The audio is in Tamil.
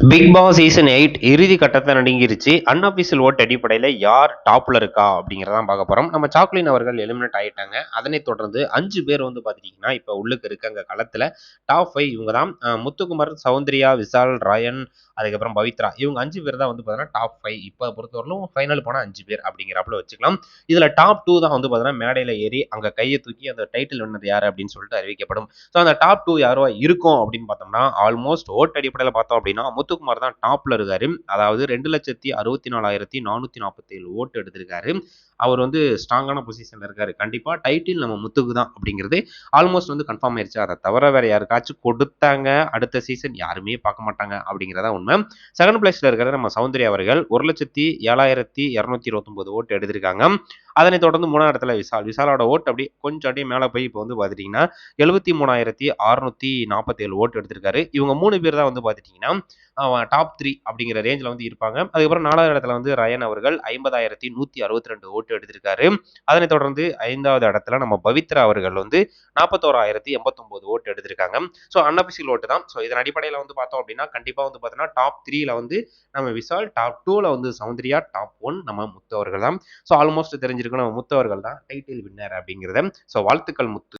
பிக் பாஸ் சீசன் 8 இறுதி கட்டத்தை நடுங்கிருச்சு. அன்அஃபிஷியல் ஓட் அடிப்படையில் யார் டாப்ல இருக்கா அப்படிங்கிறதான் பார்க்க போறோம். நம்ம சாக்லின் அவர்கள் எலிமினேட் ஆயிட்டாங்க. அதனைத் தொடர்ந்து 5 பேர் வந்து பார்த்துட்டீங்கன்னா இப்போ உள்ளுக்கு இருக்காங்க களத்துல. டாப் 5 இவங்க தான். முத்துக்குமார், சௌந்தர்யா, விஷால், ராயன், அதுக்கப்புறம் பவித்ரா, இவங்க 5 பேர் தான் வந்து பார்த்தீங்கன்னா டாப் 5. இப்போ பொறுத்தவரையிலும் ஃபைனல் போனால் 5 பேர் அப்படிங்கிறப்பல வச்சுக்கலாம். இதுல டாப் 2 தான் வந்து பார்த்தீங்கன்னா மேடையில ஏறி அங்க கையை தூக்கி அந்த டைட்டில் வின்னர் யாரு அப்படின்னு சொல்லிட்டு அறிவிக்கப்படும். ஸோ அந்த டாப் 2 யாரோ இருக்கும் அப்படின்னு பார்த்தோம்னா ஆல்மோஸ்ட் ஓட் அடிப்படையில் பார்த்தோம் அப்படின்னா முத்துக்குமார் தான் டாப்ல இருக்காரு. அதாவது 2,64,447 ஓட்டு எடுத்திருக்காரு. அவர் வந்து ஸ்ட்ராங்கான பொசிஷன்ல இருக்காரு. கண்டிப்பா டைட்டில் நம்ம முத்துக்கு தான் அப்படிங்கிறது ஆல்மோஸ்ட் வந்து கன்ஃபார்ம் ஆயிருச்சு. அதை தவிர வேற யாருக்காச்சும் கொடுத்தாங்க அடுத்த சீசன் யாருமே பார்க்க மாட்டாங்க அப்படிங்கிறதா உண்மை. செகண்ட் பிளேஸ்ல இருக்கிற நம்ம சௌந்தர்யா அவர்கள் 1,07,229 ஓட்டு எடுத்திருக்காங்க. அதனை தொடர்ந்து 3ஆம் இடத்துல விசாலோட ஓட்டு அப்படி கொஞ்சம் அப்படியே மேலே போய் இப்போ வந்து பார்த்துட்டீங்கன்னா 73,647 ஓட்டு எடுத்திருக்காரு. இவங்க 3 பேர் தான் வந்து பார்த்துட்டீங்கன்னா டாப் 3 அப்படிங்கிற ரேஞ்சில் வந்து இருப்பாங்க. அதுக்கப்புறம் 4வது இடத்துல வந்து ரயன் அவர்கள் 50,162 ஓட்டு எடுத்திருக்காரு. அதனைத் தொடர்ந்து 5வது இடத்துல நம்ம பவித்ரா அவர்கள் வந்து 41,089 ஓட்டு எடுத்திருக்காங்க. ஸோ அன்அஃபிஷியல் ஓட்டு தான். ஸோ இதன் அடிப்படையில் வந்து பார்த்தோம் அப்படின்னா கண்டிப்பாக வந்து பார்த்தீங்கன்னா டாப் 3ல வந்து நம்ம விஷால், டாப் 2ல வந்து சௌந்தர்யா, டாப் 1 நம்ம முத்து அவர்கள் தான். ஸோ ஆல்மோஸ்ட் தெரிஞ்சிருக்கும் நம்ம முத்து அவர்கள் தான் டைட்டில் வின்னர் அப்படிங்கிறத. ஸோ வாழ்த்துக்கள் முத்து.